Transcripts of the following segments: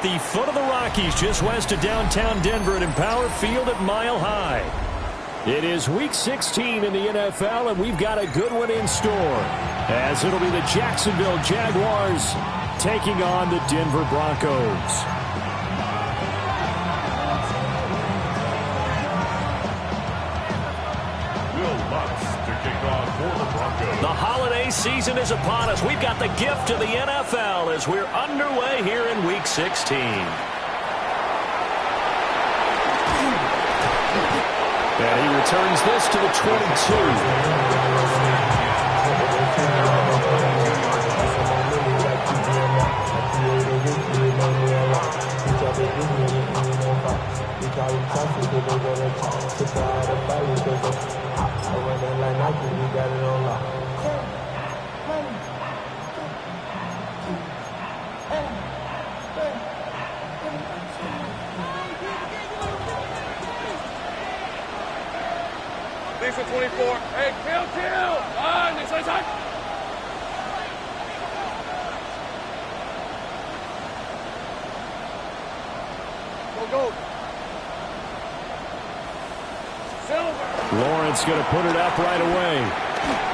at the foot of the Rockies, just west of downtown Denver at Empower Field at Mile High. It is Week 16 in the NFL, and we've got a good one in store, as it'll be the Jacksonville Jaguars taking on the Denver Broncos. The holiday season is upon us. We've got the gift of the NFL as we're underway here in Week 16. And he returns this to the 22. Thanks for 24. Hey, kill! Next side. Go. Silver. Lawrence going to put it up right away.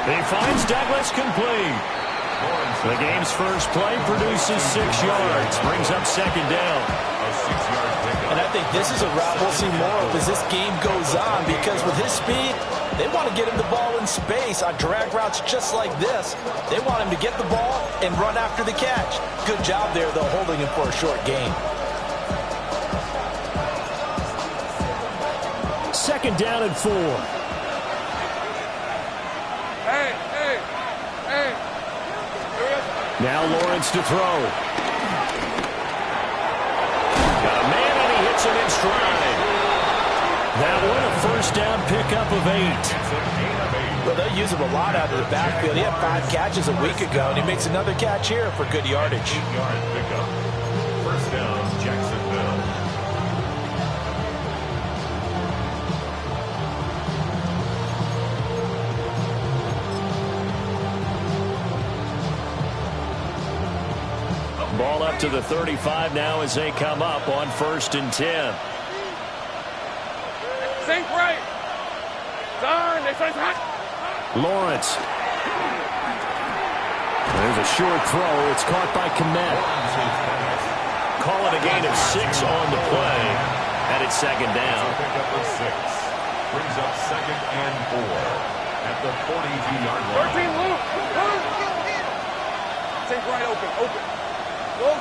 He finds Douglas complete. The game's first play produces 6 yards, brings up second down. A 6-yard pickup. And I think this is a route we'll see more of as this game goes on, because with his speed, they want to get him the ball in space on drag routes just like this. They want him to get the ball and run after the catch. Good job there, though, holding him for a short gain. Second down and 4. Hey. Now Lawrence to throw. Got a man and he hits him in stride. That one a first down pickup of 8. Well, they'll use him a lot out of the backfield. He had 5 catches a week ago, and he makes another catch here for good yardage. 8-yard pickup. First down, Jacksonville. Ball up to the 35 now as they come up on 1st and 10. Sink right. Turn. Next side. Lawrence. There's a short throw. It's caught by Kmet. Call it a gain of 6 on the play. And it's second down. Pickup of 6. Brings up 2nd and 4 at the 42-yard line. 13 loop. Sink right open. Go.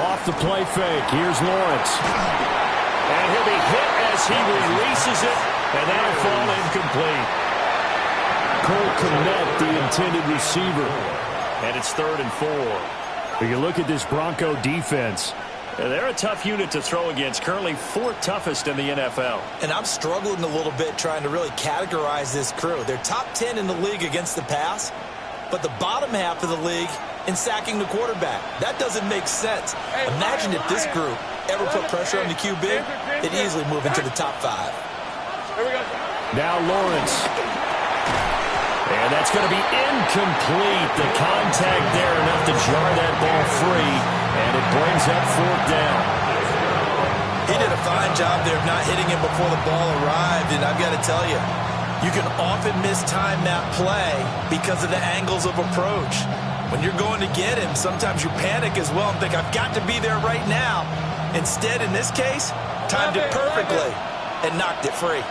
Off the play fake. Here's Lawrence. And he'll be hit as he releases it. And that'll fall incomplete. Cole Kmet, the intended receiver. And it's 3rd and 4. When you look at this Bronco defense, they're a tough unit to throw against. Currently 4th toughest in the NFL. And I'm struggling a little bit trying to really categorize this crew. They're top 10 in the league against the pass, but the bottom half of the league in sacking the quarterback. That doesn't make sense. Imagine if this group ever put pressure on the QB, they'd easily move into the top 5. Here we go. Now Lawrence. And that's going to be incomplete. The contact there enough to jar that ball free, and it brings up 4th down. He did a fine job there of not hitting him before the ball arrived, and I've got to tell you, you can often mistime that play because of the angles of approach. When you're going to get him, sometimes you panic as well and think, I've got to be there right now. Instead, in this case, timed it perfectly and knocked it free.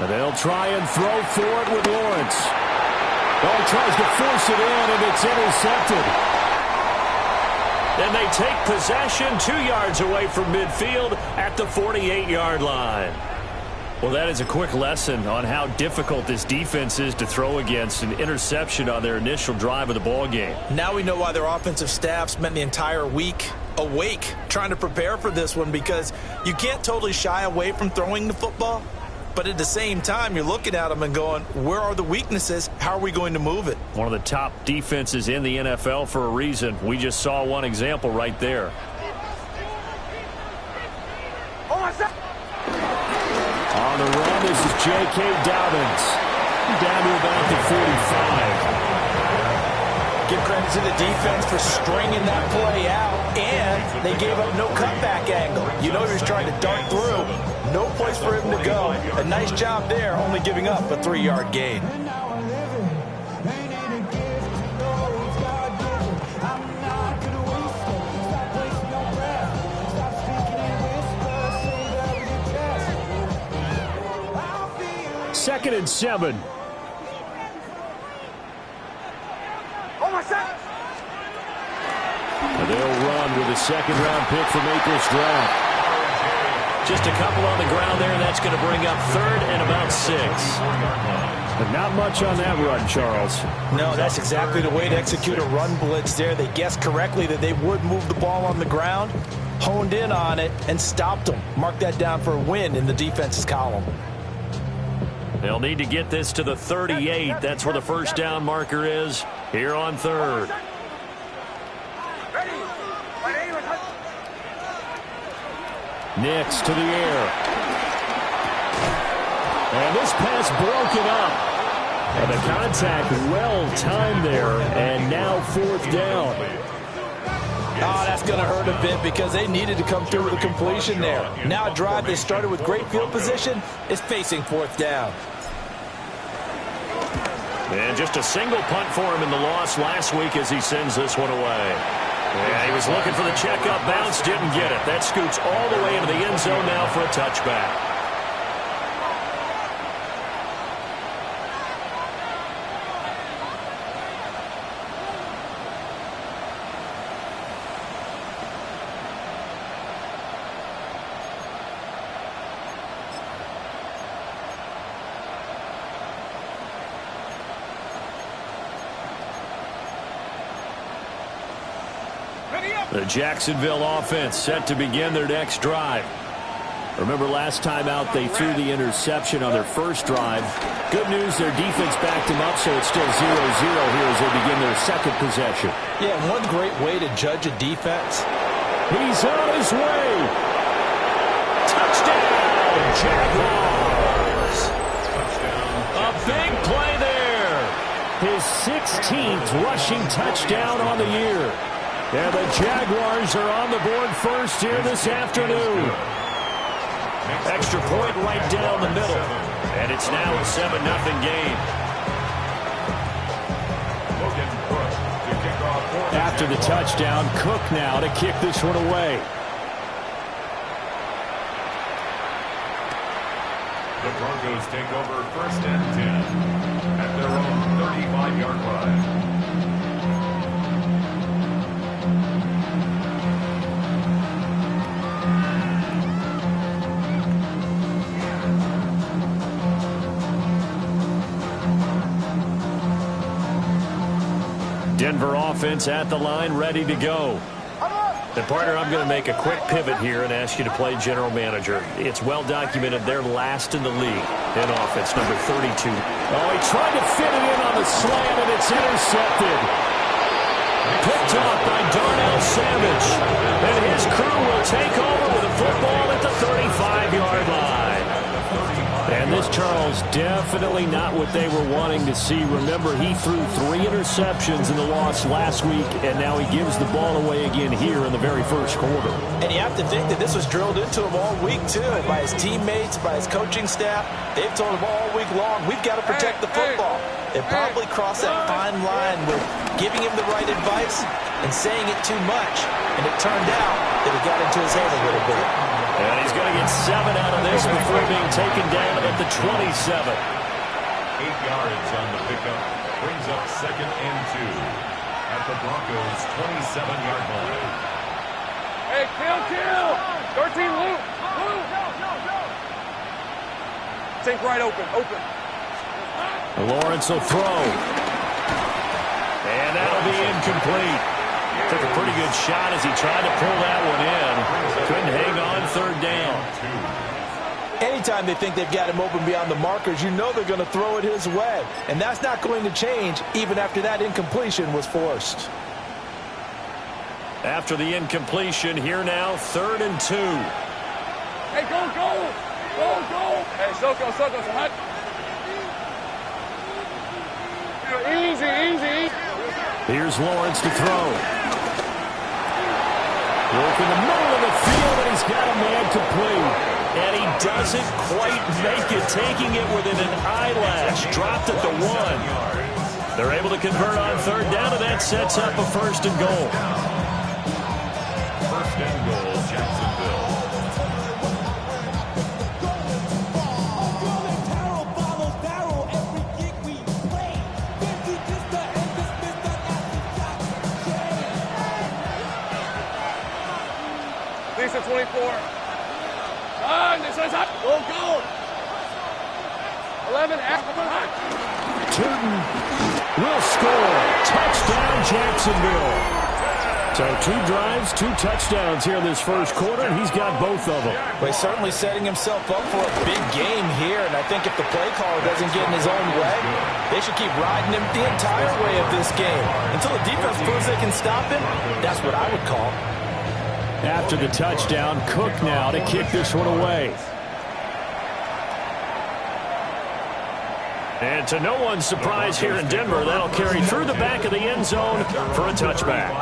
And they'll try and throw for it with Lawrence. Oh, he tries to force it in, and it's intercepted. And they take possession 2 yards away from midfield at the 48-yard line. Well, that is a quick lesson on how difficult this defense is to throw against. An interception on their initial drive of the ball game. Now we know why their offensive staff spent the entire week awake trying to prepare for this one, because you can't totally shy away from throwing the football. But at the same time, you're looking at them and going, where are the weaknesses? How are we going to move it? One of the top defenses in the NFL for a reason. We just saw one example right there. On the run, this is J.K. Dobbins. Down to about the 45. Give credit to the defense for stringing that play out, and they gave up no cutback angle. You know he was trying to dart through. No place for him to go. A nice job there, only giving up a 3-yard gain. Second and 7. They'll run with a second-round pick from April's draft. Just a couple on the ground there. That's going to bring up third and about 6. But not much on that run, Charles. No, that's exactly the way to execute a run blitz there. They guessed correctly that they would move the ball on the ground, honed in on it, and stopped them. Mark that down for a win in the defense's column. They'll need to get this to the 38. That's where the first down marker is here on third. Nix to the air. And this pass broken up. And the contact well-timed there. And now fourth down. Oh, that's going to hurt a bit because they needed to come through with a completion there. Now a drive that started with great field position is facing fourth down. And just a single punt for him in the loss last week as he sends this one away. Yeah, he was looking for the checkup bounce, didn't get it. That scoots all the way into the end zone now for a touchback. The Jacksonville offense set to begin their next drive. Remember last time out they threw the interception on their first drive. Good news, their defense backed them up, so it's still 0-0 here as they begin their second possession. Yeah, one great way to judge a defense. He's on his way. Touchdown, Jaguars. A big play there. His 16th rushing touchdown on the year. And the Jaguars are on the board first here this afternoon. Extra point right down the middle. And it's now a 7-0 game. After the touchdown, Cook now to kick this one away. The Broncos take over first and 10 at their own 35-yard line. Denver offense at the line, ready to go. And partner, I'm going to make a quick pivot here and ask you to play general manager. It's well documented they're last in the league in offense, number 32. Oh, he tried to fit it in on the slant, and it's intercepted. Picked off by Darnell Savage. And his crew will take over with the football at the 35-yard line. And this, Charles, definitely not what they were wanting to see. Remember, he threw 3 interceptions in the loss last week, and now he gives the ball away again here in the very first quarter. And you have to think that this was drilled into him all week, too, by his teammates, by his coaching staff. They've told him all week long, we've got to protect the football. It probably crossed that fine line with giving him the right advice and saying it too much. And it turned out that it got into his head a little bit. And he's going to get 7 out of this before being taken down at the 27. 8 yards on the pickup. Brings up second and 2 at the Broncos' 27-yard line. Hey, kill! 13 loop! Take right open. Lawrence will throw. And that'll be incomplete. Took a pretty good shot as he tried to pull that one in. Couldn't hang on third down. Anytime they think they've got him open beyond the markers, you know they're going to throw it his way. And that's not going to change even after that incompletion was forced. After the incompletion, here now, 3rd and 2. Hey, go! Hey, Soko, hot. Easy. Here's Lawrence to throw. Work in the middle of the field, and he's got a man complete. And he doesn't quite make it, taking it within an eyelash. Dropped at the 1. They're able to convert on third down, and that sets up a 1st and goal. 1st and goal, Jacksonville. Lisa 24. This is hot. Go. 11 after hot. Tootin will score. Touchdown, Jacksonville. So 2 drives, 2 touchdowns here in this first quarter, and he's got both of them. Well, he's certainly setting himself up for a big game here, and I think if the play caller doesn't get in his own way, they should keep riding him the entire way of this game. Until the defense proves they can stop him, that's what I would call. After the touchdown, Cook now to kick this one away. And to no one's surprise here in Denver, that'll carry through the back of the end zone for a touchback.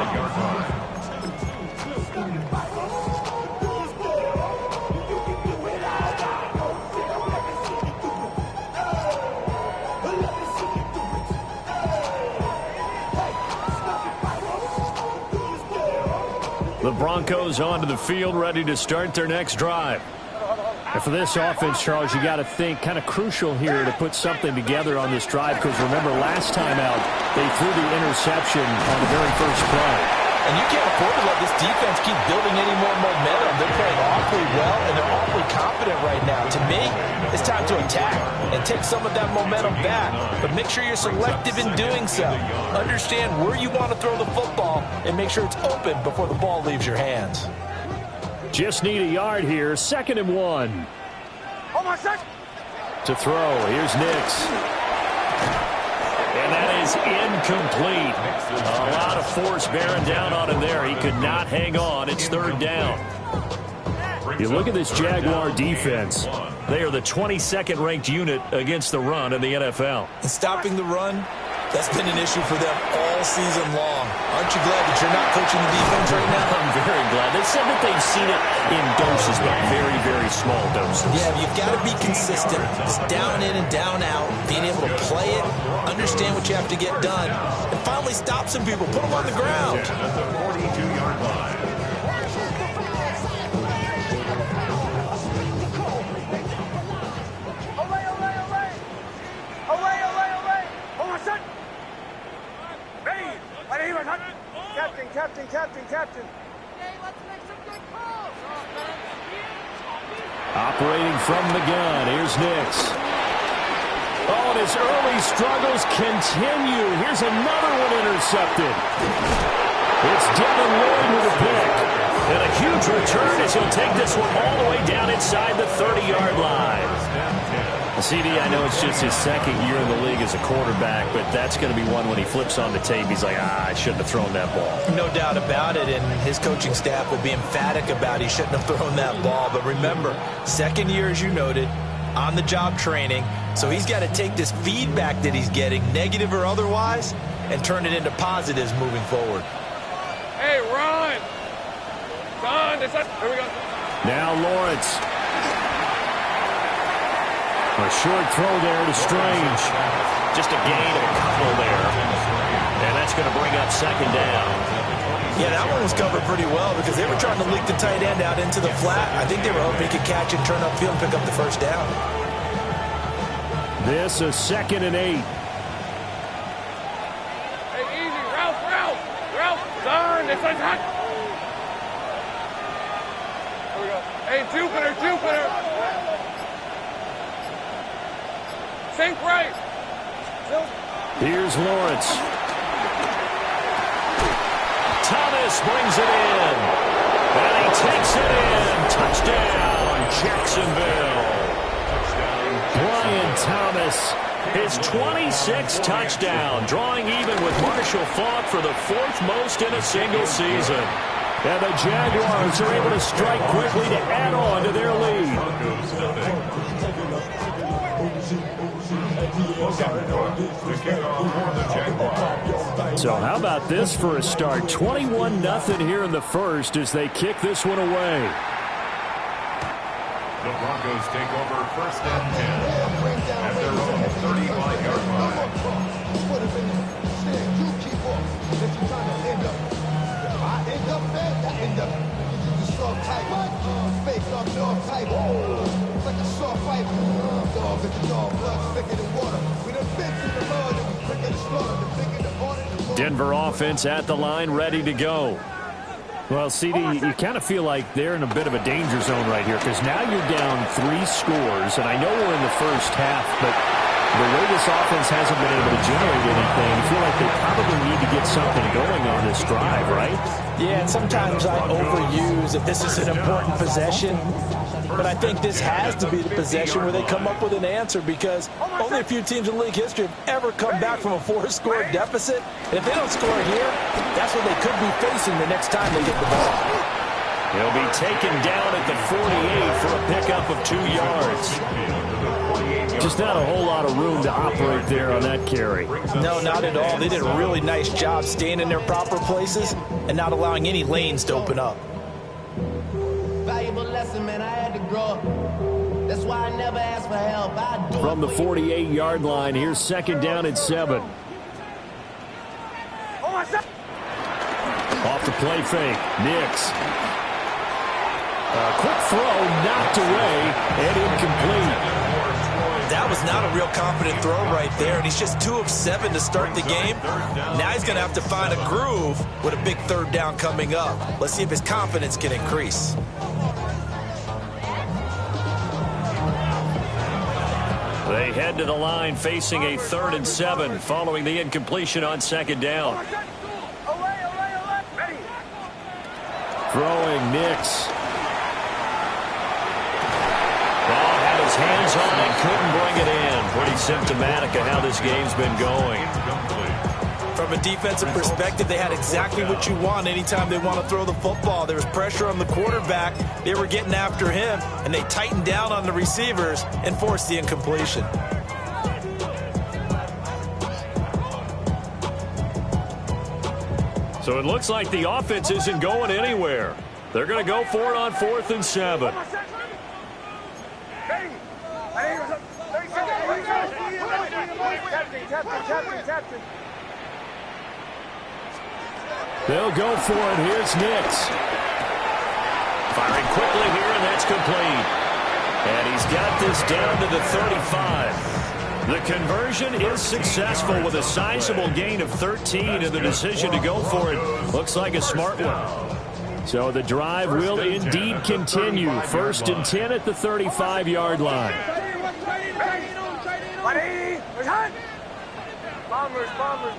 The Broncos onto the field, ready to start their next drive. And for this offense, Charles, you got to think kind of crucial here to put something together on this drive, because remember last time out they threw the interception on the very first play. And you can't afford to let this defense keep building any more momentum. They're playing awfully well, and they're awfully confident right now. To me, it's time to attack and take some of that momentum back. But make sure you're selective in doing so. Understand where you want to throw the football and make sure it's open before the ball leaves your hands. Just need a yard here. 2nd and 1. Hold on, sir. To throw. Here's Nix. And that is incomplete. A lot of force bearing down on him there. He could not hang on. It's 3rd down. You look at this Jaguar defense. They are the 22nd ranked unit against the run in the NFL. And stopping the run, that's been an issue for them all season long. Aren't you glad that you're not coaching the defense right now? I'm very glad. They said that they've seen it in doses, but very, very small doses. Yeah, you've got to be consistent. It's down in and down out. Being able to play it, understand what you have to get done, and finally stop some people. Put them on the ground. At the 42-yard line. Captain. Okay, let's make some good calls. Operating from the gun, here's Nix. Oh, and his early struggles continue. Here's another one intercepted. It's Devin Lloyd with a pick. And a huge return as he'll take this one all the way down inside the 30-yard line. CD, I know it's just his 2nd year in the league as a quarterback, but that's going to be one when he flips on the tape, he's like, I shouldn't have thrown that ball. No doubt about it, and his coaching staff will be emphatic about he shouldn't have thrown that ball. But remember, 2nd year, as you noted, on-the-job training, so he's got to take this feedback that he's getting, negative or otherwise, and turn it into positives moving forward. Hey, run! Here we go. Now Lawrence. A short throw there to Strange. Just a gain of a couple there. And that's going to bring up 2nd down. Yeah, that one was covered pretty well because they were trying to leak the tight end out into the flat. I think they were hoping he could catch and turn upfield and pick up the 1st down. This is 2nd and 8. Hey, easy. Ralph. Son, this one's hot. Here we go. Hey, Jupiter. Think right. Here's Lawrence. Thomas brings it in. And he takes it in. Touchdown, Jacksonville. Brian Thomas, his 26th touchdown, drawing even with Marshall Faulk for the 4th most in a single season. And the Jaguars are able to strike quickly to add on to their lead. The kickoff for the Jaguars. So how about this for a start? 21-0 here in the first as they kick this one away. The Broncos take over 1st and 10 at their own 35-yard line. Denver offense at the line, ready to go. Well, CD, you kind of feel like they're in a bit of a danger zone right here because now you're down 3 scores, and I know we're in the first half, but the way this offense hasn't been able to generate anything, you feel like they probably need to get something going on this drive, right? Yeah, and sometimes I overuse that this is an important possession, but I think this has to be the possession where they come up with an answer because only a few teams in league history have ever come back from a 4-score deficit. And if they don't score here, that's what they could be facing the next time they get the ball. He'll be taken down at the 48 for a pickup of 2 yards. Just not a whole lot of room to operate there on that carry. No, not at all. They did a really nice job staying in their proper places and not allowing any lanes to open up. Valuable lesson, man. I had to grow up. That's why I never asked for help. From the 48-yard line, here's 2nd down and 7. Off the play fake, Nix. A quick throw, knocked away, and incomplete. That was not a real confident throw right there, and he's just 2 of 7 to start the game. Now he's going to have to find a groove with a big 3rd down coming up. Let's see if his confidence can increase. They head to the line facing a 3rd and 7 following the incompletion on 2nd down. Throwing Nix. Had his hands on and couldn't bring it in. Pretty symptomatic of how this game's been going. From a defensive perspective, they had exactly what you want anytime they want to throw the football. There was pressure on the quarterback. They were getting after him, and they tightened down on the receivers and forced the incompletion. So it looks like the offense isn't going anywhere. They're going to go for it on 4th and 7. They'll go for it. Here's Nix. Firing quickly here, and that's complete. And he's got this down to the 35. The conversion is successful with a sizable gain of 13, and the decision to go for it looks like a smart one. So the drive will indeed continue. 1st and 10 at the 35-yard line.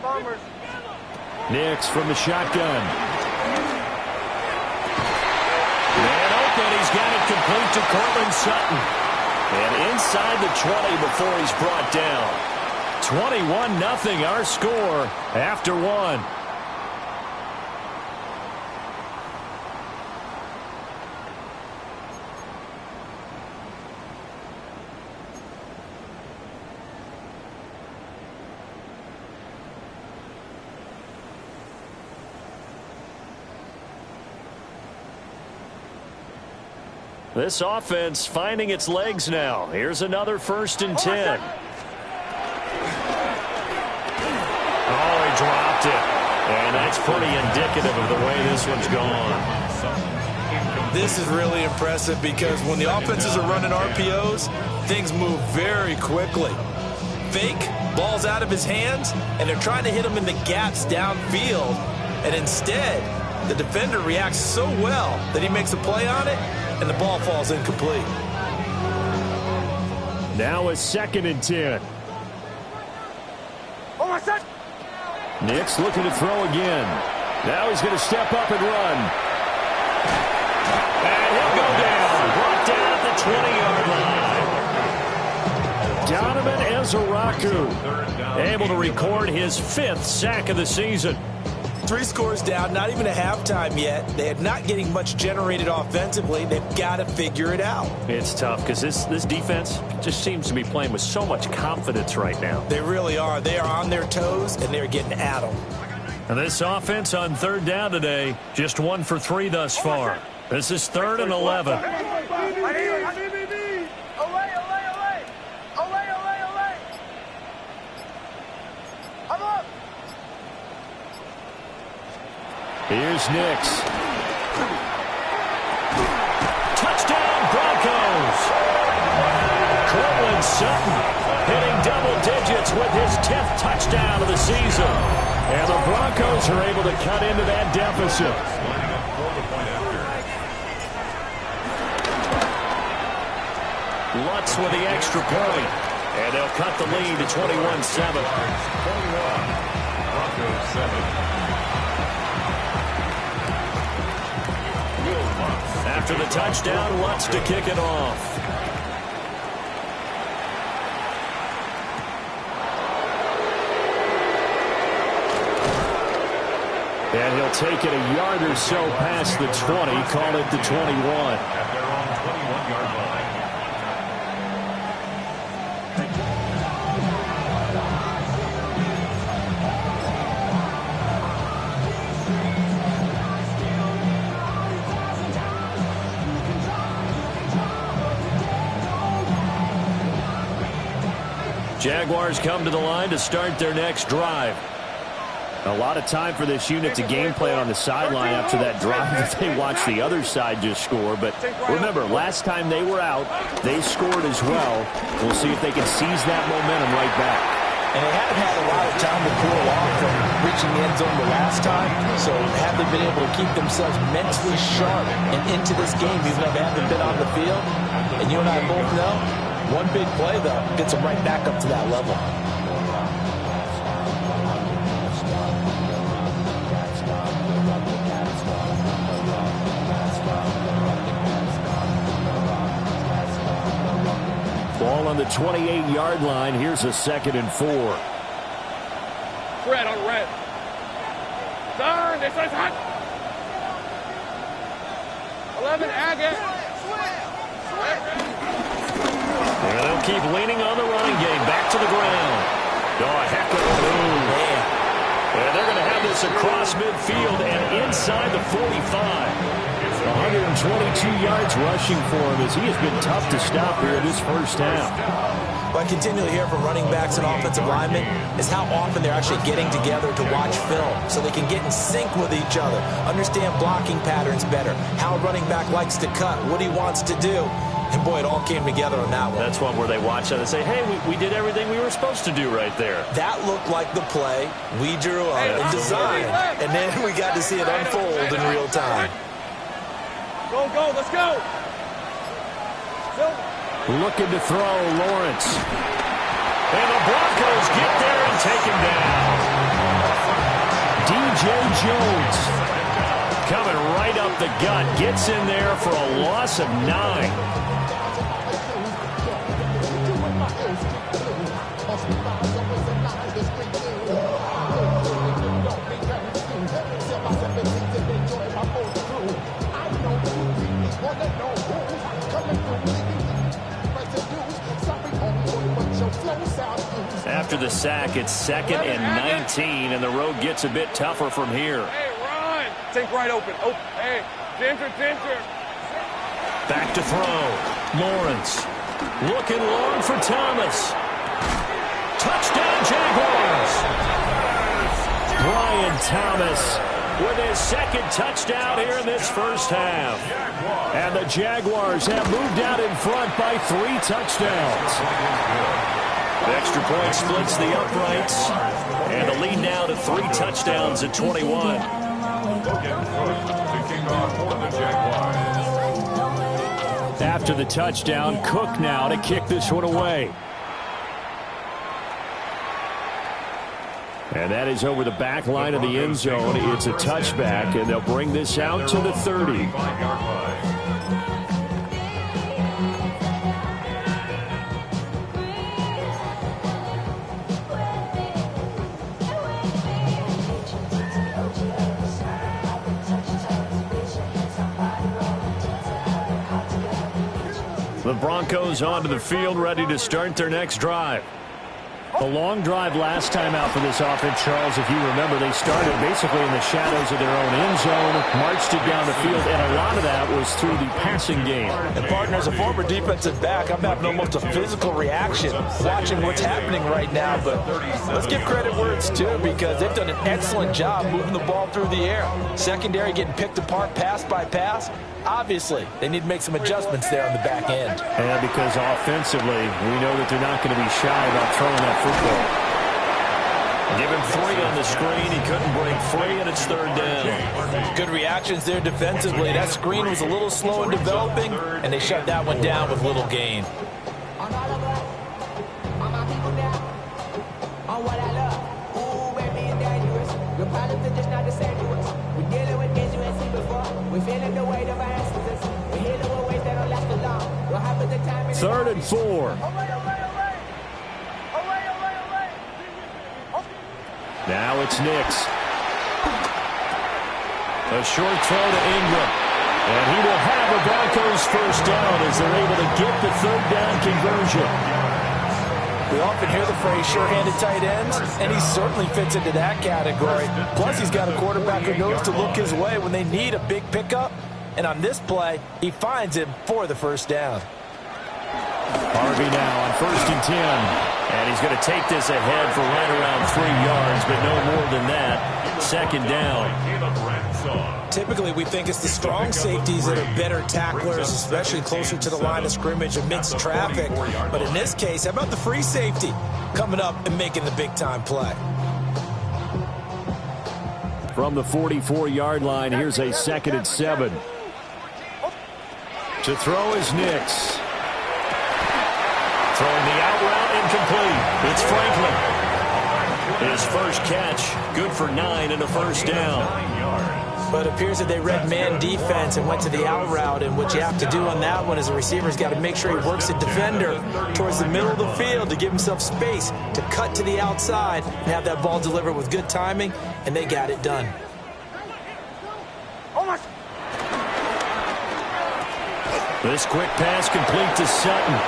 Bombers. Nix from the shotgun. Man open, he's got it complete to Cortland Sutton. And inside the 20 before he's brought down. 21-0 our score after 1. This offense finding its legs now. Here's another 1st and 10. Oh, he dropped it. And that's pretty indicative of the way this one's gone. This is really impressive because when the offenses are running RPOs, things move very quickly. Fake, ball's out of his hands, and they're trying to hit him in the gaps downfield. And instead, the defender reacts so well that he makes a play on it, and the ball falls incomplete. Now a 2nd and 10. Nix looking to throw again. Now he's going to step up and run. And he'll go down. Brought down at the 20-yard line. Donovan Ezeraku able to record his 5th sack of the season. 3 scores down, not even a halftime yet. They are not getting much generated offensively. They've got to figure it out. It's tough because this defense just seems to be playing with so much confidence right now. They really are. They are on their toes, and they're getting at them. And this offense on third down today, just 1 for 3 thus far. This is 3rd and 11. Here's Nix. Touchdown, Broncos! Cortland Sutton hitting double digits with his 10th touchdown of the season. And the Broncos are able to cut into that deficit. Lining up for the point after. Lutz with the extra point. And they'll cut the lead to 21-7. 21. Broncos 7. After the touchdown, Lutz to kick it off. And he'll take it a yard or so past the 20, call it the 21. At their own 21-yard line. Jaguars come to the line to start their next drive. A lot of time for this unit to game plan on the sideline after that drive that they watched the other side just score. But remember, last time they were out, they scored as well. We'll see if they can seize that momentum right back. And they haven't had a lot of time to cool off from reaching the end zone the last time. So have they been able to keep themselves mentally sharp and into this game, even though they haven't been on the field? And you and I both know, one big play, though, gets them right back up to that level. Ball on the 28-yard line. Here's a 2nd and 4. Red on red. Turn. This is hot. 11, Agate. And they'll keep leaning on the running game. Back to the ground. Oh, a heck of a move. And they're going to have this across midfield and inside the 45. 122 yards rushing for him as he has been tough to stop here in this first half. What I continually hear from running backs and offensive linemen is how often they're actually getting together to watch film so they can get in sync with each other, understand blocking patterns better, how a running back likes to cut, what he wants to do. And, boy, it all came together on that one. That's one where they watch that and say, hey, we did everything we were supposed to do right there. That looked like the play we drew up and designed, and then we got to see it unfold in real time. Go, let's go. Looking to throw, Lawrence. And the Broncos get there and take him down. DJ Jones. Coming right up the gut. Gets in there for a loss of 9. After the sack, it's 2nd and 19, and the road gets a bit tougher from here. Hey, run. Take right open. Oh, hey, Ginger. Back to throw. Lawrence looking long for Thomas. Touchdown, Jaguars. Brian Thomas with his 2nd touchdown here in this first half. And the Jaguars have moved out in front by 3 touchdowns. The extra point splits the uprights, and the lead now to 3 touchdowns at 21. After the touchdown, Cook now to kick this one away. And that is over the back line of the end zone. It's a touchback, and they'll bring this out to the 30. The Broncos onto the field, ready to start their next drive. The long drive last time out for this offense, Charles, if you remember, they started basically in the shadows of their own end zone, marched it down the field, and a lot of that was through the passing game. And, partner, as a former defensive back, I'm having almost a physical reaction watching what's happening right now. But let's give credit where it's due, because they've done an excellent job moving the ball through the air. Secondary getting picked apart pass by pass. Obviously, they need to make some adjustments there on the back end. And because offensively, we know that they're not going to be shy about throwing that football. Give him 3 on the screen. He couldn't break free, and it's 3rd down. Good reactions there defensively. That screen was a little slow in developing, and they shut that one down with little gain. Third and 4. Now it's Nix. A short throw to Ingram. And he will have a Broncos first down as they're able to get the 3rd down conversion. We often hear the phrase sure-handed tight ends, and he certainly fits into that category. Plus, he's got a quarterback who knows to look his way when they need a big pickup. And on this play, he finds him for the first down. Harvey now on 1st and 10. And he's going to take this ahead for right around 3 yards, but no more than that. 2nd down. Typically, we think it's the strong safeties that are better tacklers, especially closer to the line of scrimmage amidst traffic. But in this case, how about the free safety coming up and making the big-time play? From the 44-yard line, here's a 2nd and 7. To throw is Nix. Throwing the out route, incomplete. It's Franklin. His first catch, good for 9 and a first down. But it appears that they read man defense and went to the out route, and what you have to do on that one is the receiver's got to make sure he works the defender towards the middle of the field to give himself space to cut to the outside and have that ball delivered with good timing, and they got it done. This quick pass complete to Sutton.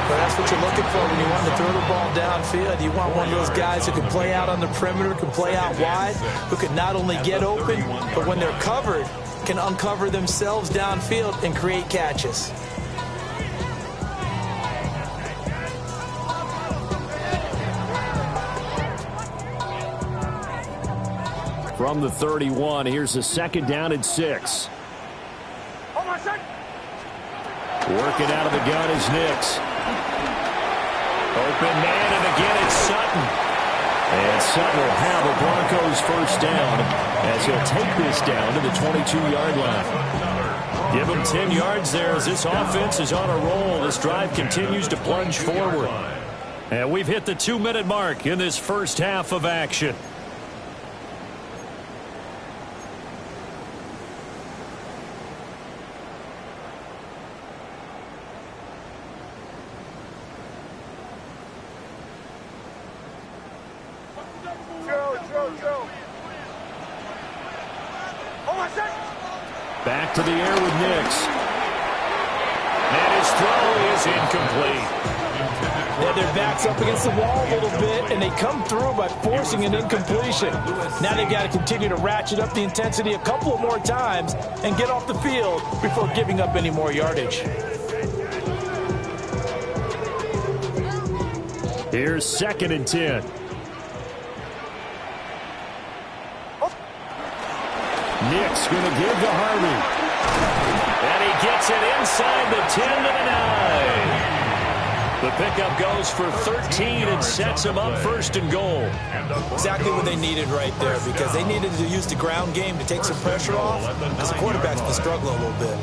But that's what you're looking for when you want to throw the ball downfield. You want one of those guys who can play out on the perimeter, can play out wide, who can not only get open, but when they're covered, can uncover themselves downfield and create catches. From the 31, here's a 2nd down and 6. Working out of the gun is Nix. Open man, and again it's Sutton. And Sutton will have a Broncos first down as he'll take this down to the 22-yard line. Give him 10 yards there as this offense is on a roll. This drive continues to plunge forward. And we've hit the 2-minute mark in this first half of action. Back to the air with Nix. And his throw is incomplete. They have their backs up against the wall a little bit, and they come through by forcing an incompletion. Now they've got to continue to ratchet up the intensity a couple of more times and get off the field before giving up any more yardage. Here's 2nd and 10. Nix going to give to Harvey. And he gets it inside the 10 to the 9. The pickup goes for 13 and sets him up 1st and goal. Exactly what they needed right there, because they needed to use the ground game to take some pressure off, because the quarterback's been struggling a little bit.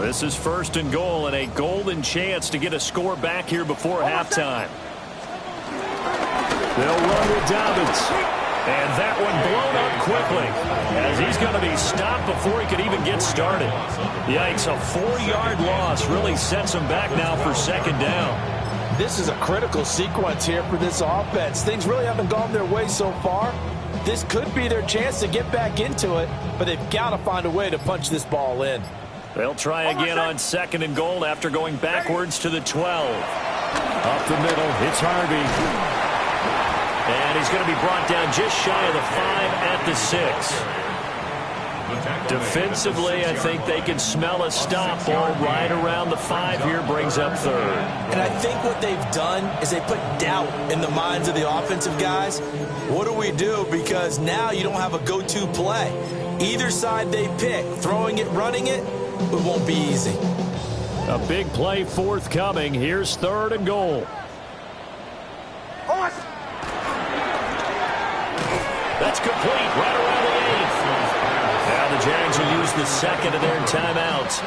This is 1st and goal and a golden chance to get a score back here before halftime. They'll run with Dobbins. And that one blown up quickly as he's going to be stopped before he could even get started. Yikes, a 4-yard loss really sets him back now for 2nd down. This is a critical sequence here for this offense. Things really haven't gone their way so far. This could be their chance to get back into it, but they've got to find a way to punch this ball in. They'll try again on 2nd and goal after going backwards to the 12. Up the middle, it's Harvey. And he's going to be brought down just shy of the 5 at the 6. Defensively, I think they can smell a stop ball right around the 5 here, brings up 3rd. And I think what they've done is they put doubt in the minds of the offensive guys. What do we do? Because now you don't have a go-to play. Either side they pick, throwing it, running it, it won't be easy. A big play forthcoming. Here's 3rd and goal. That's complete right around the 8th. Now the Jags will use the 2nd of their timeouts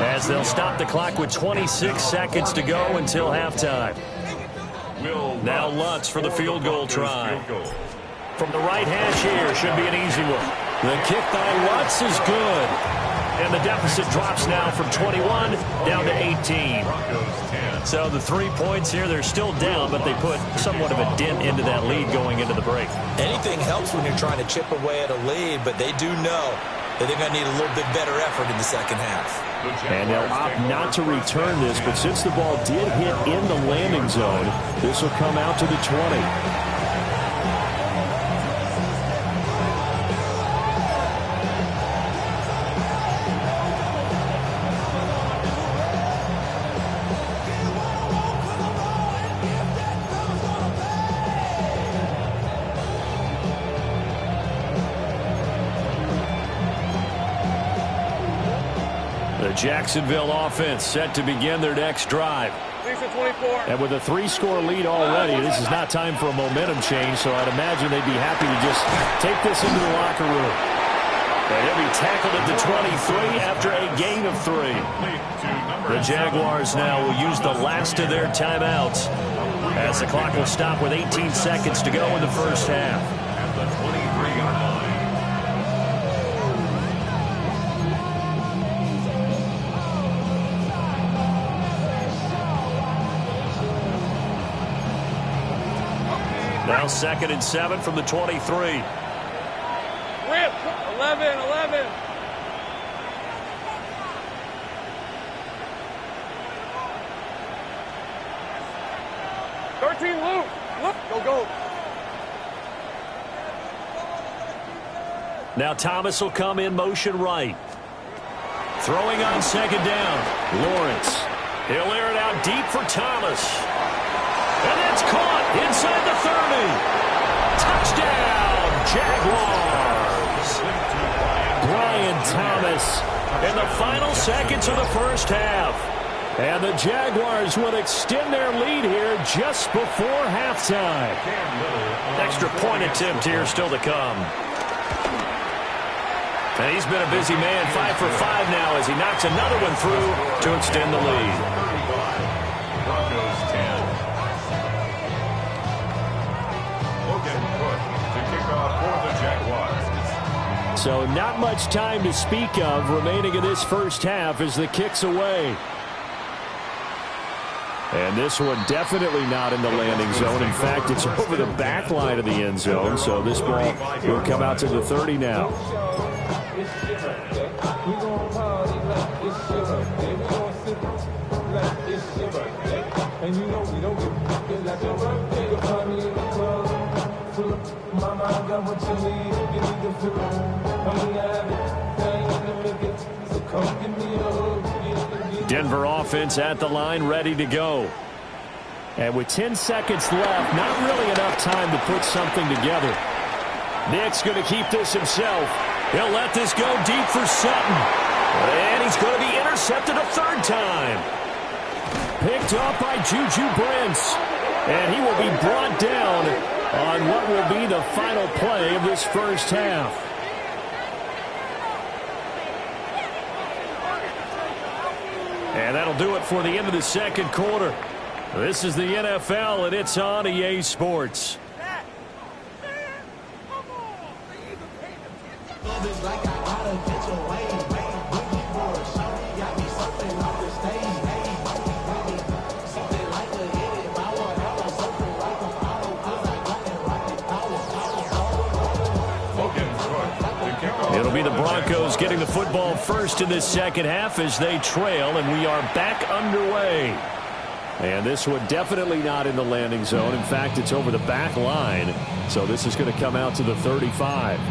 as they'll stop the clock with 26 seconds to go until halftime. Now Lutz for the field goal try. From the right hash here, should be an easy one. The kick by Lutz is good. And the deficit drops now from 21 down to 18. So the 3 points here, they're still down, but they put somewhat of a dent into that lead going into the break. Anything helps when you're trying to chip away at a lead, but they do know that they're going to need a little bit better effort in the second half. And they'll opt not to return this, but since the ball did hit in the landing zone, this will come out to the 20. Jacksonville offense set to begin their next drive. And with a 3-score lead already, this is not time for a momentum change, so I'd imagine they'd be happy to just take this into the locker room. And he'll be tackled at the 23 after a gain of 3. The Jaguars now will use the last of their timeouts as the clock will stop with 18 seconds to go in the first half. At the 23-yard line. Now 2nd and 7 from the 23. Rip, 11. 13 loop. Go. Now Thomas will come in motion right. Throwing on 2nd down. Lawrence. He'll air it out deep for Thomas. And that's caught inside the 30. Touchdown, Jaguars. Brian Thomas In the final seconds of the first half. And the Jaguars will extend their lead here just before halftime. Extra point attempt here still to come. And he's been a busy man, 5 for 5 now as he knocks another one through to extend the lead. Broncos 10. Logan Cook to kick off for the Jaguars. So not much time to speak of remaining in this first half as the kick's away. And this one definitely not in the landing zone. In fact, it's over the back line of the end zone. So this ball will come out to the 30 now. Denver offense at the line, ready to go. And with 10 seconds left, not really enough time to put something together. Nick's going to keep this himself. He'll let this go deep for Sutton. And he's going to be intercepted a third time. Picked off by Juju Brents. And he will be brought down on what will be the final play of this first half. And that'll do it for the end of the second quarter. This is the NFL, and it's on EA Sports. It'll be the Broncos getting the football first in this second half as they trail, and we are back underway. And this one definitely not in the landing zone. In fact, it's over the back line. So this is going to come out to the 35.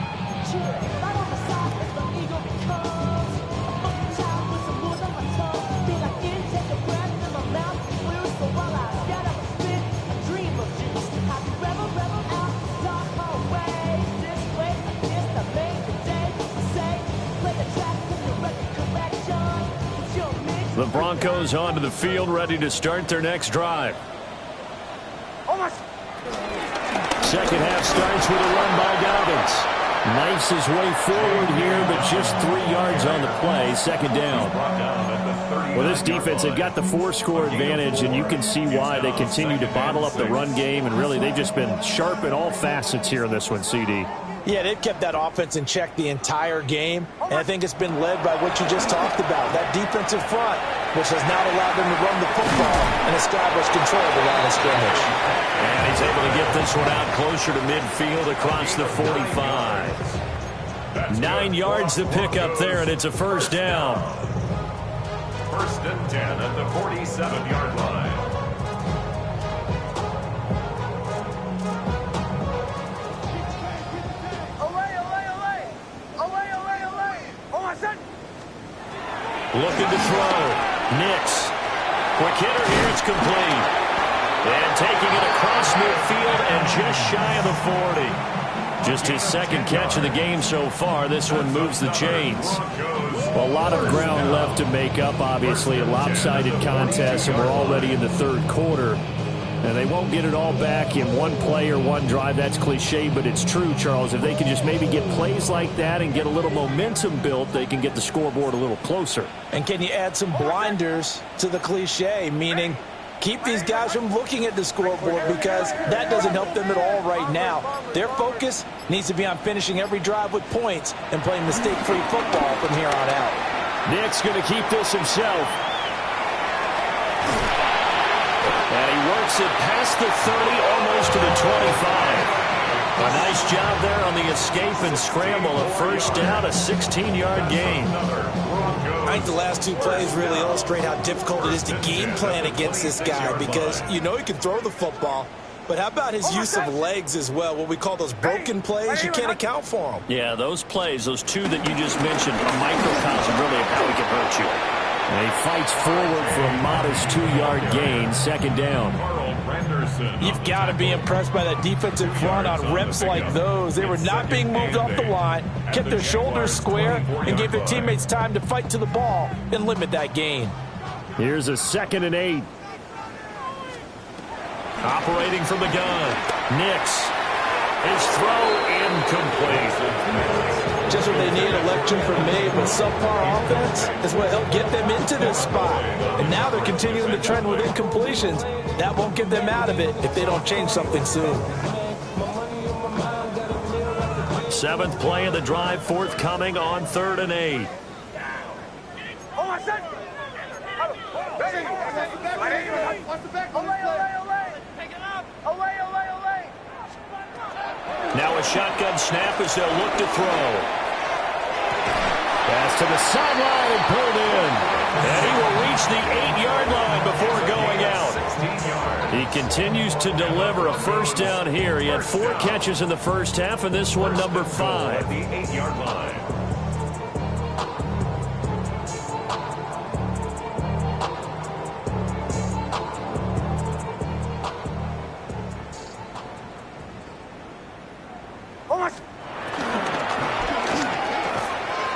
The Broncos onto the field, ready to start their next drive. Second half starts with a run by Dobbins. Knifes his way forward here, but just 3 yards on the play. Second down. Well, this defense, they've got the 4-score advantage, and you can see why they continue to bottle up the run game. And really, they've just been sharp in all facets here in this one, CD. Yeah, they've kept that offense in check the entire game, and I think it's been led by what you just talked about, that defensive front, which has now allowed them to run the football and establish control of the line of scrimmage. And he's able to get this one out closer to midfield across the 45. 9 yards to pick up there, and it's a first down. First and 10 at the 47-yard line. Looking to throw. Nix. Quick hitter here. It's complete. And taking it across midfield and just shy of the 40. Just his second catch of the game so far. This one moves the chains. Well, a lot of ground left to make up, obviously. A lopsided contest, and we're already in the third quarter. And they won't get it all back in one play or one drive. That's cliche, but it's true, Charles. If they can just maybe get plays like that and get a little momentum built, they can get the scoreboard a little closer. And can you add some blinders to the cliche, meaning keep these guys from looking at the scoreboard, because that doesn't help them at all right now. Their focus needs to be on finishing every drive with points and playing mistake-free football from here on out. Nick's going to keep this himself. And he works it past the 30, almost to the 25. A nice job there on the escape and scramble. A first down, a 16-yard gain. I think the last 2 plays really illustrate how difficult it is to game plan against this guy, because you know he can throw the football, but how about his use of legs as well? What we call those broken plays, you can't account for them. Yeah, those plays, those 2 that you just mentioned, a microcosm really of how he can hurt you. And he fights forward for a modest 2-yard gain, second down. You've got to be impressed by that defensive front on reps like those. They were not being moved off the line, kept their shoulders square, and gave their teammates time to fight to the ball and limit that gain. Here's a 2nd and 8. Operating from the gun. Nix. His throw incomplete. Just what they need, election for me, with subpar offense is what helped get them into this spot. And now they're continuing the trend with incompletions. That won't get them out of it if they don't change something soon. 7th play of the drive, forthcoming on 3rd and 8. Now a shotgun snap as they'll look to throw. Pass to the sideline and pulled in. And he will reach the 8-yard line before going out. He continues to deliver a first down here. He had 4 catches in the first half, and this one number 5. The 8-yard line.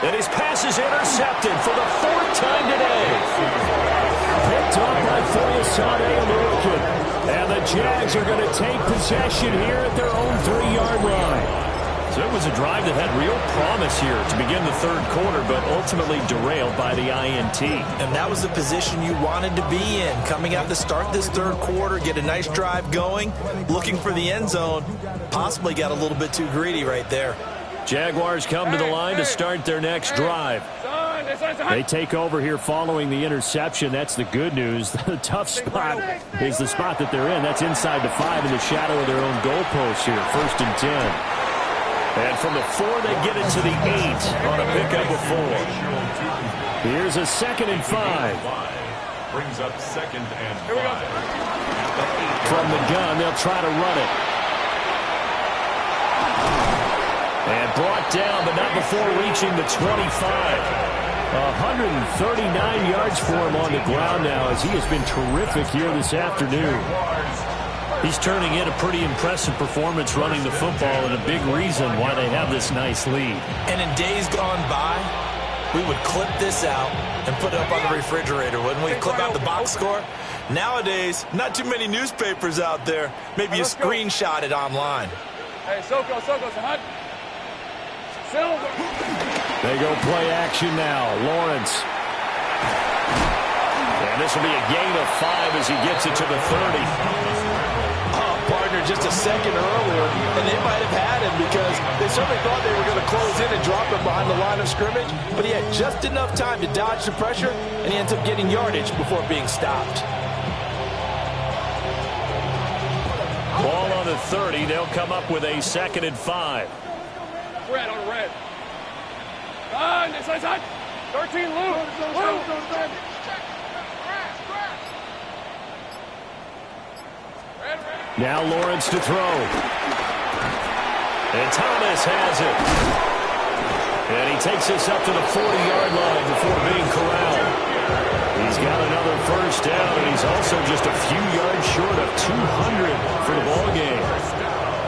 And his pass is intercepted for the 4th time today. Picked up by Foyesade, American. And the Jags are going to take possession here at their own 3-yard line. So it was a drive that had real promise here to begin the third quarter, but ultimately derailed by the INT. And that was the position you wanted to be in, coming out to start this third quarter, get a nice drive going, looking for the end zone. Possibly got a little bit too greedy right there. Jaguars come to the line to start their next drive. They take over here following the interception. That's the good news. The tough spot is the spot that they're in. That's inside the 5 in the shadow of their own goalpost here. 1st and 10. And from the 4, they get it to the 8 on a pickup of 4. Here's a 2nd and 5. Brings up 2nd and 5. From the gun, they'll try to run it. And brought down, but not before reaching the 25. 139 yards for him on the ground now, as he has been terrific here this afternoon. He's turning in a pretty impressive performance running the football, and a big reason why they have this nice lead. And in days gone by, we would clip this out and put it up on the refrigerator, wouldn't we? Clip out the box score. Nowadays, not too many newspapers out there. Maybe you screenshot it online. Hey, Soko, hot. Silver. They go play action now. Lawrence. And this will be a gain of 5 as he gets it to the 30. Partner just a second earlier, and they might have had him because they certainly thought they were going to close in and drop him behind the line of scrimmage, but he had just enough time to dodge the pressure, and he ends up getting yardage before being stopped. Ball on the 30. They'll come up with a 2nd and 5. Red on red. This is hot. 13 loose. Now Lawrence to throw. And Thomas has it. And he takes this up to the 40-yard line before being corralled. He's got another first down, and he's also just a few yards short of 200 for the ball game.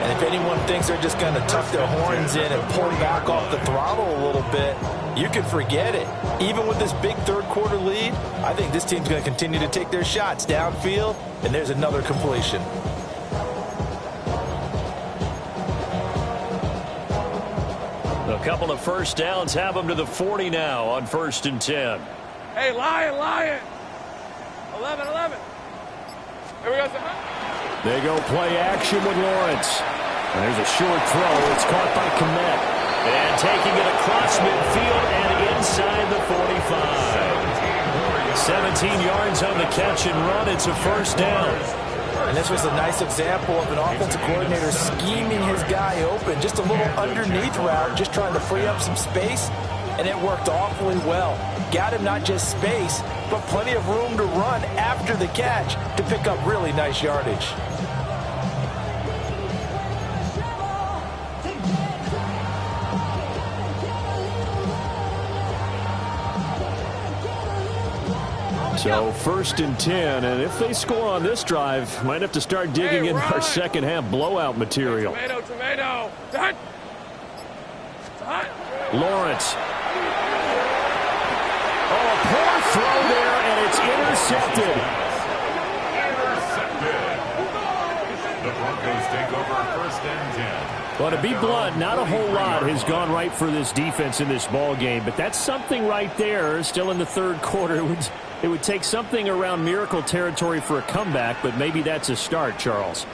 And if anyone thinks they're just going to tuck their horns in and pull back off the throttle a little bit, you can forget it. Even with this big third-quarter lead, I think this team's going to continue to take their shots downfield, and there's another completion. A couple of first downs have them to the 40 now on 1st and 10. Hey, Lion. 11. Here we go, sir. They go play action with Lawrence. And there's a short throw. It's caught by Kmet. And taking it across midfield and inside the 45. 17 yards on the catch and run. It's a first down. And this was a nice example of an offensive coordinator scheming his guy open. Just a little underneath route, just trying to free up some space, and it worked awfully well. Got him not just space, but plenty of room to run after the catch to pick up really nice yardage. So 1st and 10, and if they score on this drive, might have to start digging in our second half blowout material. Tomato. It's hot. Lawrence. Oh, a poor throw there, and it's intercepted. The Broncos take over 1st and 10. Well, to be blunt, not a whole lot has gone right for this defense in this ball game, but that's something right there. Still in the 3rd quarter. It would take something around miracle territory for a comeback, but maybe that's a start, Charles.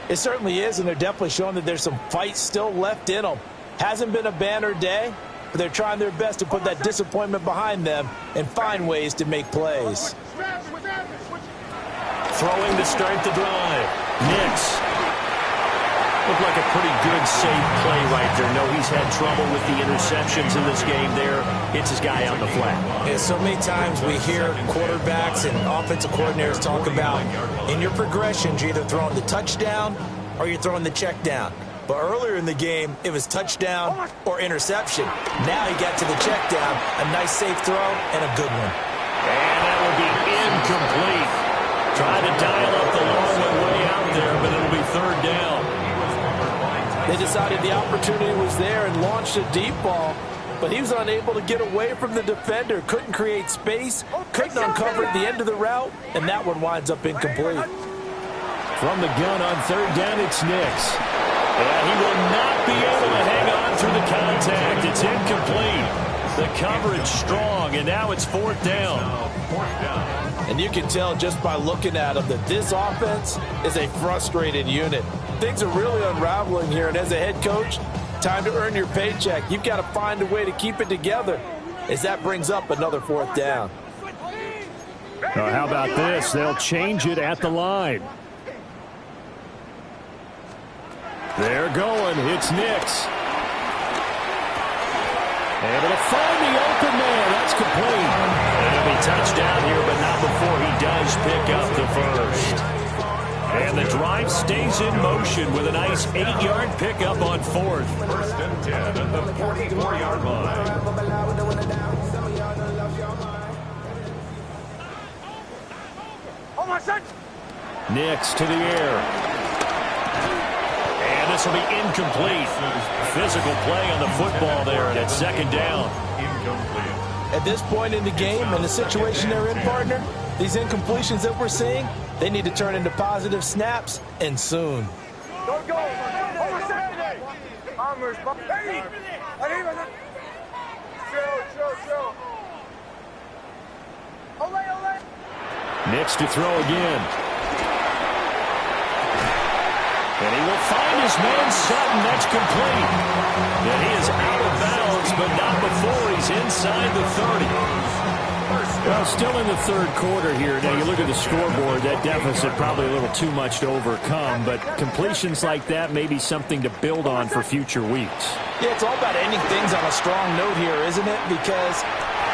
It certainly is, and they're definitely showing that there's some fight still left in them. Hasn't been a banner day, but they're trying their best to put that disappointment behind them and find ways to make plays. Throwing to start the drive. Nix. Looked like a pretty good, safe play right there. No, he's had trouble with the interceptions in this game there. Hits his guy out the flat. Yeah, so many times we hear quarterbacks and offensive coordinators talk about in your progressions, you're either throwing the touchdown or you're throwing the check down. But earlier in the game, it was touchdown or interception. Now he got to the check down, a nice safe throw, and a good one. And that will be incomplete. Tried to dial up the long one way out there, but it'll be 3rd down. They decided the opportunity was there and launched a deep ball, but he was unable to get away from the defender, couldn't create space, couldn't uncover the end of the route, and that one winds up incomplete. From the gun on 3rd down, it's Nix. And he will not be able to hang on through the contact. It's incomplete. The coverage strong, and now it's 4th down. And you can tell just by looking at him that this offense is a frustrated unit. Things are really unraveling here, and as a head coach, time to earn your paycheck. You've got to find a way to keep it together as that brings up another 4th down. How about this? They'll change it at the line. They're going. It's Nix. Able to find the open man. That's complete. And he'll be touched down here, but not before he does pick up the first. And the drive stays in motion with a nice 8-yard pickup on 4th. First and 10 at the 44-yard line. Nix to the air. And this will be incomplete. Physical play on the football there, and it's second down. Incomplete. At this point in the game and the situation they're in, partner, these incompletions that we're seeing, they need to turn into positive snaps, and soon. Don't go. Nix to throw again. And he will find his man Sutton. That's complete. And he is out of bounds, but not before he's inside the 30. Well, still in the third quarter here. Now, you look at the scoreboard, that deficit probably a little too much to overcome, but completions like that may be something to build on for future weeks. Yeah, it's all about ending things on a strong note here, isn't it? Because...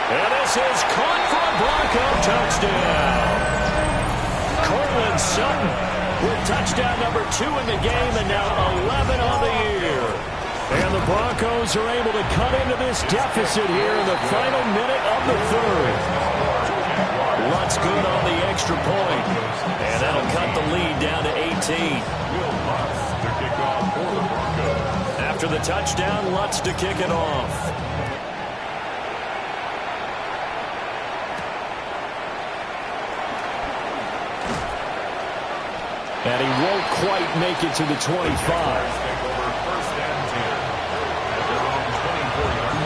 And this is caught for a Bronco touchdown. Cortland Sutton with touchdown number 2 in the game, and now 11 on the year. And the Broncos are able to cut into this deficit here in the final minute of the third. Lutz good on the extra point, and that'll cut the lead down to 18. Will Lutz to kick off for the Broncos. After the touchdown, Lutz to kick it off. And he won't quite make it to the 25. Take over first and 10 at their own 24-yard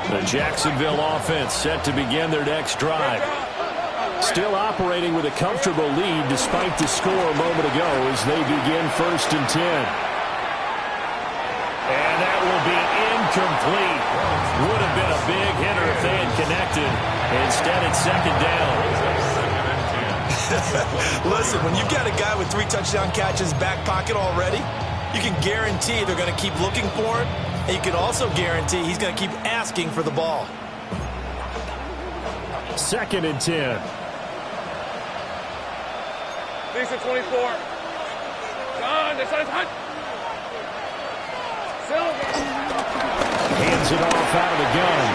line. The Jacksonville offense set to begin their next drive. Still operating with a comfortable lead despite the score a moment ago as they begin first and 10. And that will be incomplete. Would have been a big hitter if they had connected. Instead, it's second down. Listen, when you've got a guy with 3 touchdown catches back pocket already, you can guarantee they're going to keep looking for him, and you can also guarantee he's going to keep asking for the ball. Second and 10. Decent 24. John, this is hot. Hands it off out of the gun.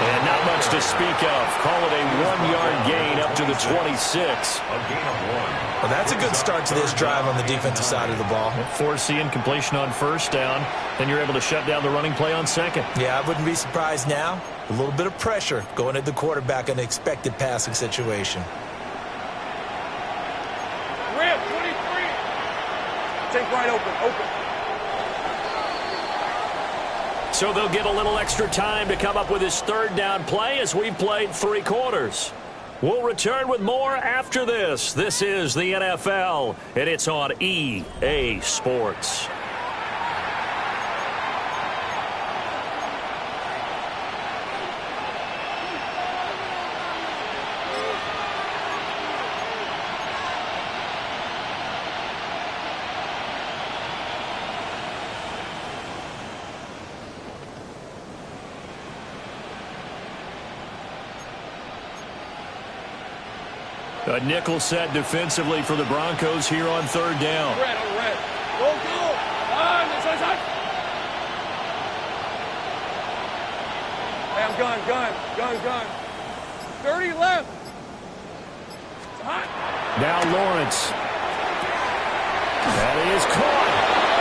And not much to speak of. Call it a 1-yard gain up to the 26. A gain of 1. Well, that's a good start to this drive on the defensive side of the ball. Force the incompletion on first down. Then you're able to shut down the running play on second. Yeah, I wouldn't be surprised now. A little bit of pressure going at the quarterback in an expected passing situation. Rip, 23. Take right open. So they'll get a little extra time to come up with his third down play as we've played 3 quarters. We'll return with more after this. This is the NFL, and it's on EA Sports. A nickel set defensively for the Broncos here on third down. Red. Go. This is hot. Hey, I'm gun. 30 left. It's hot. Now Lawrence. That is caught.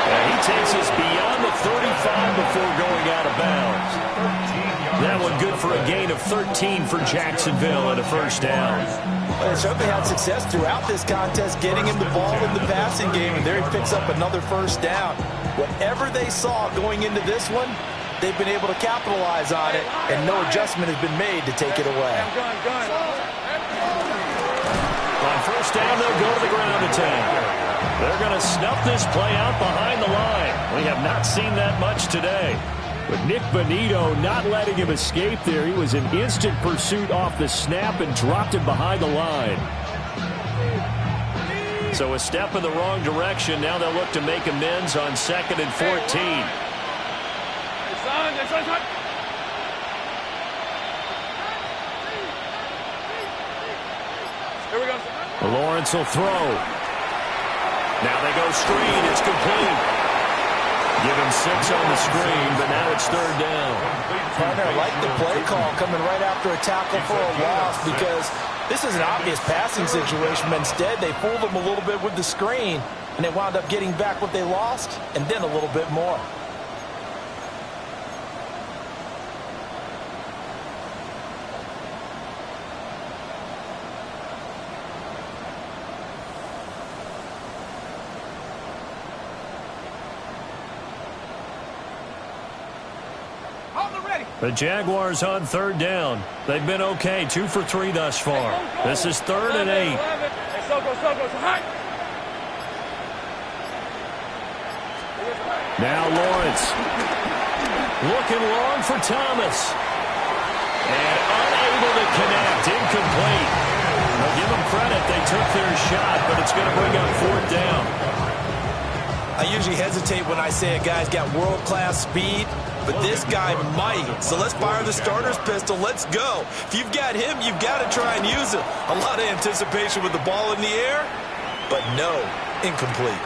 And he takes us beyond the 35 before going out of bounds. That one good for a gain of 13 for Jacksonville and a first down. Well, they certainly had success throughout this contest getting him the ball in the passing game, and there he picks up another first down. Whatever they saw going into this one, they've been able to capitalize on it, and no adjustment has been made to take it away. Gun. On first down, they'll go to the ground attack. They're going to snuff this play out behind the line. We have not seen that much today. But Nick Bonito not letting him escape there. He was in instant pursuit off the snap and dropped him behind the line. So a step in the wrong direction. Now they'll look to make amends on 2nd and 14. Here we go. Lawrence will throw. Now they go screen. It's complete. Give him 6 on the screen, but now it's 3rd down. Partner, I like the play call coming right after a tackle for a loss because this is an obvious passing situation, but instead they fooled them a little bit with the screen, and they wound up getting back what they lost and then a little bit more. The Jaguars on 3rd down. They've been okay, 2 for 3 thus far. This is 3rd and 8. Now Lawrence. Looking long for Thomas. And unable to connect. Incomplete. Now give them credit. They took their shot, but it's going to bring up 4th down. I usually hesitate when I say a guy's got world-class speed, but this guy might. So let's fire the starter's pistol. Let's go. If you've got him, you've got to try and use him. A lot of anticipation with the ball in the air, but no, incomplete.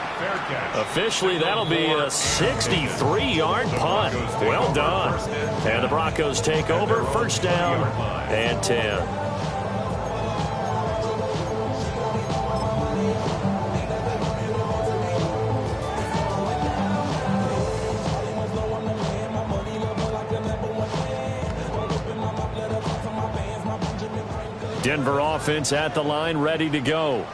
Officially, that'll be a 63-yard punt. Well done. And the Broncos take over. 1st down and 10. Denver offense at the line, ready to go.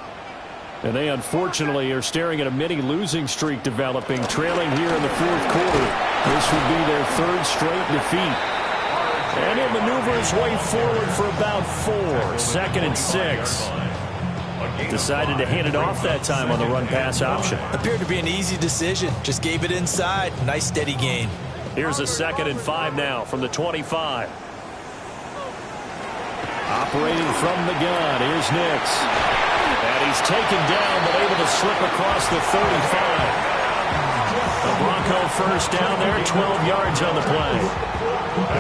And they unfortunately are staring at a mini losing streak developing, trailing here in the 4th quarter. This would be their 3rd straight defeat. And he'll maneuver his way forward for about 4. 2nd and 6. Decided to hand it off that time on the run-pass option. Appeared to be an easy decision. Just gave it inside. Nice steady gain. Here's a 2nd and 5 now from the 25. Operating from the gun, here's Nix. And he's taken down, but able to slip across the 35. The Bronco 1st down there, 12 yards on the play.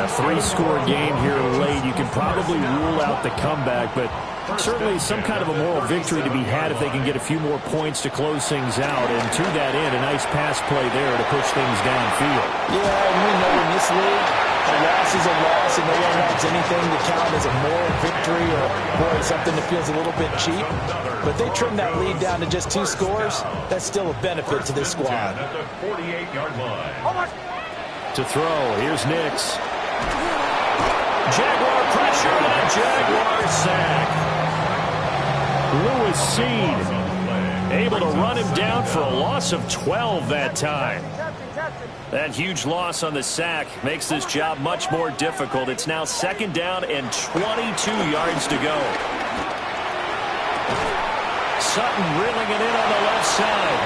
A 3-score game here late. You can probably rule out the comeback, but certainly some kind of a moral victory to be had if they can get a few more points to close things out. And to that end, a nice pass play there to push things downfield. Yeah, and we know in this league, a loss is a loss, and no one wants anything to count as a moral victory or, boy, something that feels a little bit cheap. But they trim that lead down to just 2 scores. That's still a benefit to this squad. To throw, here's Nix. Jaguar pressure and a Jaguar sack. Lewis Seed able to run him down for a loss of 12 that time. That huge loss on the sack makes this job much more difficult. It's now 2nd down and 22 yards to go. Sutton reeling it in on the left side.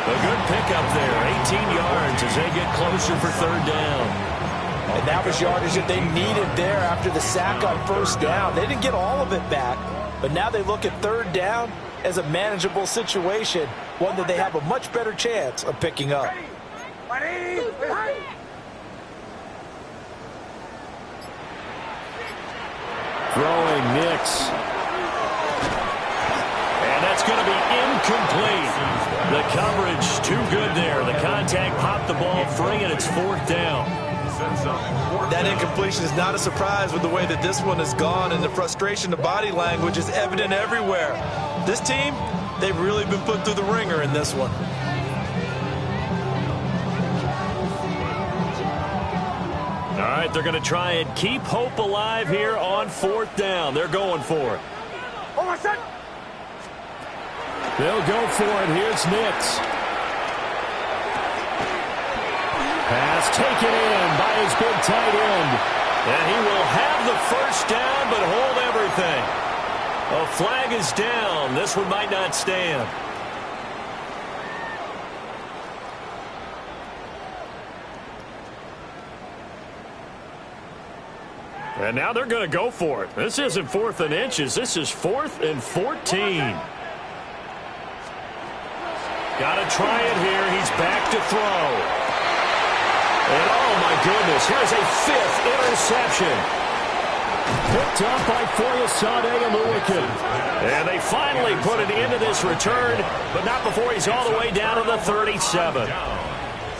A good pickup there, 18 yards as they get closer for 3rd down. And that was yardage that they needed there after the sack on 1st down. They didn't get all of it back, but now they look at 3rd down as a manageable situation, one that they have a much better chance of picking up. Throwing Nix. And that's going to be incomplete. The coverage too good there. The contact popped the ball free, and it's 4th down. That incompletion is not a surprise with the way that this one has gone, and the frustration, the body language is evident everywhere. This team, they've really been put through the ringer in this one. All right, they're going to try and keep hope alive here on 4th down. They're going for it. They'll go for it. Here's Nix. Pass taken in by his big tight end. And he will have the 1st down, but hold everything. A flag is down. This one might not stand. And now they're going to go for it. This isn't 4th and inches. This is 4th and 14. Got to try it here. He's back to throw. And oh, my goodness, here's a 5th interception. Picked up by Foyesade Oluwakan. And they finally put an end to this return, but not before he's all the way down to the 37.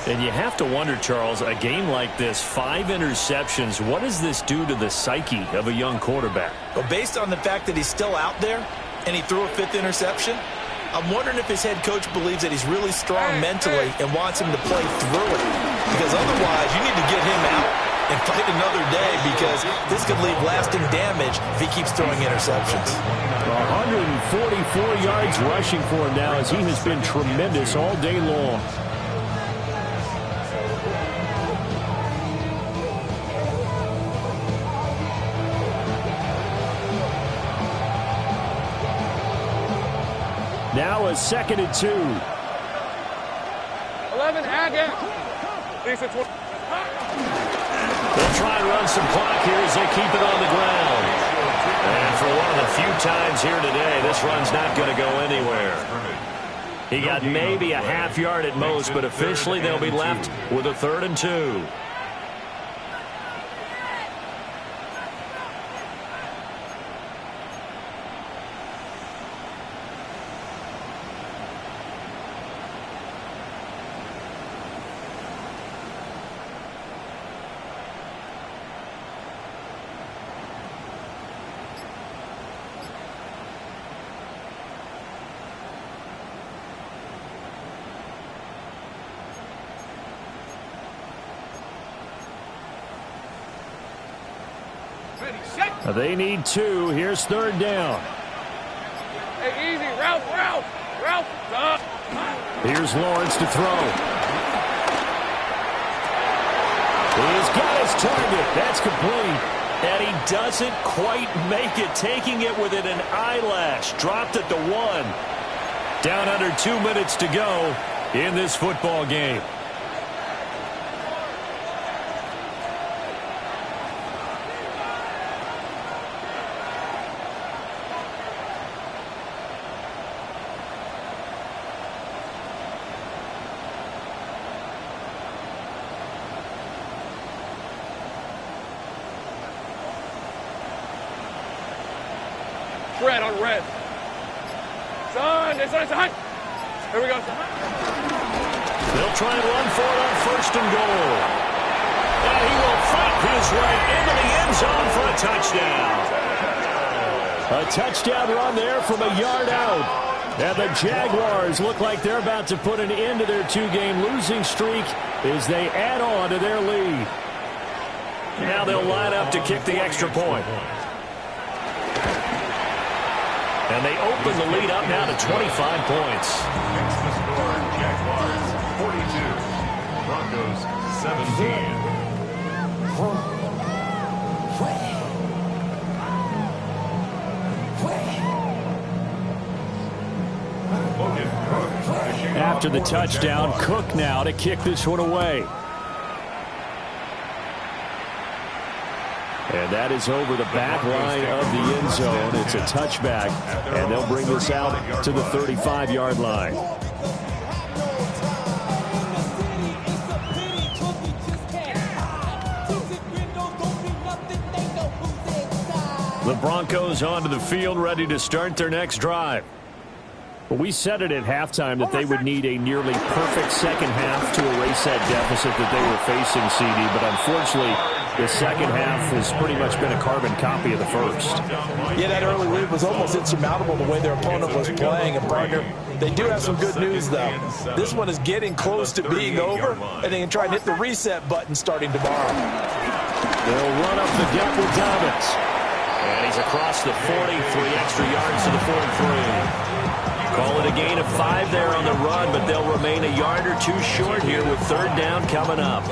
And you have to wonder, Charles, a game like this, 5 interceptions, what does this do to the psyche of a young quarterback? Well, based on the fact that he's still out there and he threw a 5th interception, I'm wondering if his head coach believes that he's really strong mentally and wants him to play through it. Because otherwise, you need to get him out and fight another day, because this could leave lasting damage if he keeps throwing interceptions. 144 yards rushing for him now, as he has been tremendous all day long. Now a 2nd and 2. 11 again. They'll try and run some clock here as they keep it on the ground. And for one of the few times here today, this run's not going to go anywhere. He got maybe a half yard at most, but officially they'll be left with a 3rd and 2. They need 2. Here's 3rd down. Hey, easy. Ralph. Here's Lawrence to throw. He's got his target. That's complete. And he doesn't quite make it, taking it within an eyelash. Dropped at the 1. Down under 2 minutes to go in this football game. Red on red. Son. Here we go. They'll try and run for it on 1st and goal. And he will fight his way into the end zone for a touchdown. A touchdown run there from a yard out. And the Jaguars look like they're about to put an end to their 2-game losing streak as they add on to their lead. Now they'll line up to kick the extra point. And they open the lead up now to 25 points. Makes the score Jaguars 42, Broncos 17. After the touchdown, Cook now to kick this one away. And that is over the back line of the end zone. It's a touchback, and they'll bring this out to the 35-yard line. The Broncos onto the field, ready to start their next drive. Well, we said it at halftime that they would need a nearly perfect second half to erase that deficit that they were facing, CD. But unfortunately, the second half has pretty much been a carbon copy of the first. Yeah, that early lead was almost insurmountable the way their opponent was playing. And, partner, they do have some good news, though. This one is getting close to being over, and they can try and hit the reset button starting tomorrow. They'll run up the gut with Dobbins. And he's across the 40, 3 extra yards to the 43. Call it a gain of 5 there on the run, but they'll remain a yard or 2 short here with 3rd down coming up.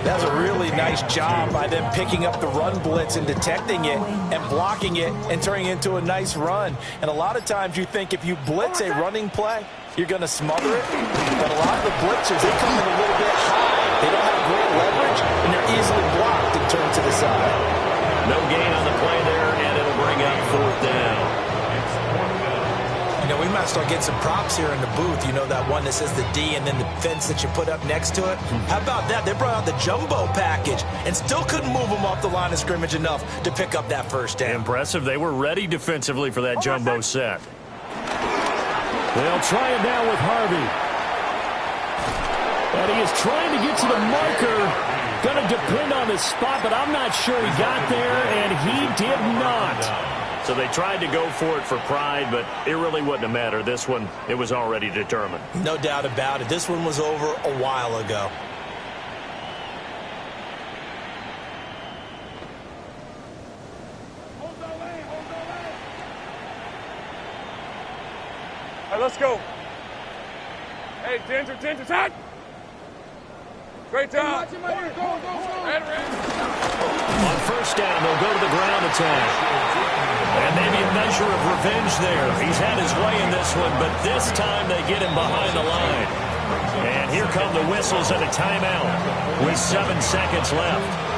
That's a really nice job by them picking up the run blitz and detecting it and blocking it and turning it into a nice run. And a lot of times you think if you blitz a running play, you're going to smother it. But a lot of the blitzers, they come in a little bit high. They don't have great leverage, and they're easily blocked and turned to the side. No gain might start getting some props here in the booth. You know, that one that says the D and then the fence that you put up next to it? How about that? They brought out the jumbo package and still couldn't move them off the line of scrimmage enough to pick up that first down. Impressive. They were ready defensively for that jumbo set. They'll try it now with Harvey. And he is trying to get to the marker. Going to depend on the spot, but I'm not sure he got there, and he did not. So they tried to go for it for pride, but it really wouldn't have mattered. This one, it was already determined. No doubt about it. This one was over a while ago. All right, let's go. Hey, Ginger, tight. Great job. Go. On first down, they'll go to the ground attack. And maybe a measure of revenge there. He's had his way in this one, but this time they get him behind the line. And here come the whistles and a timeout with 7 seconds left.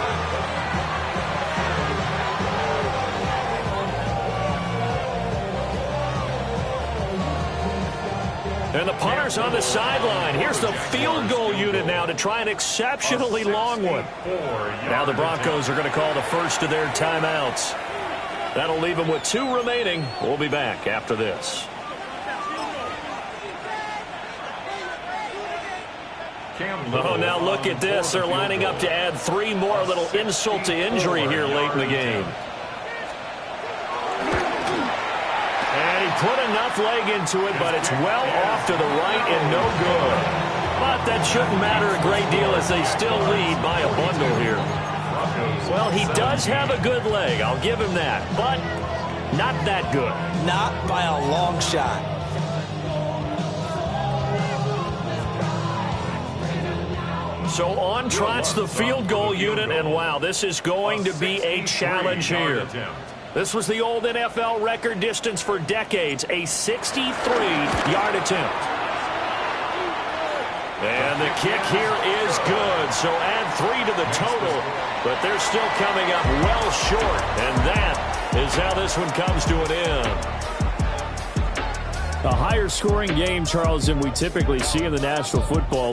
And the punter's on the sideline. Here's the field goal unit now to try an exceptionally long one. Now the Broncos are going to call the first of their timeouts. That'll leave them with 2 remaining. We'll be back after this. Oh, now look at this. They're lining up to add 3 more, a little insult to injury here late in the game. And he put enough leg into it, but it's well off to the right and no good. But that shouldn't matter a great deal as they still lead by a bundle here. Well, he does have a good leg. I'll give him that. But not that good. Not by a long shot. So on trots the field goal unit, and wow, this is going to be a challenge here. This was the old NFL record distance for decades, a 63-yard attempt. And the kick here is good, so add 3 to the total, but they're still coming up well short, and that is how this one comes to an end. A higher scoring game, Charles, than we typically see in the National Football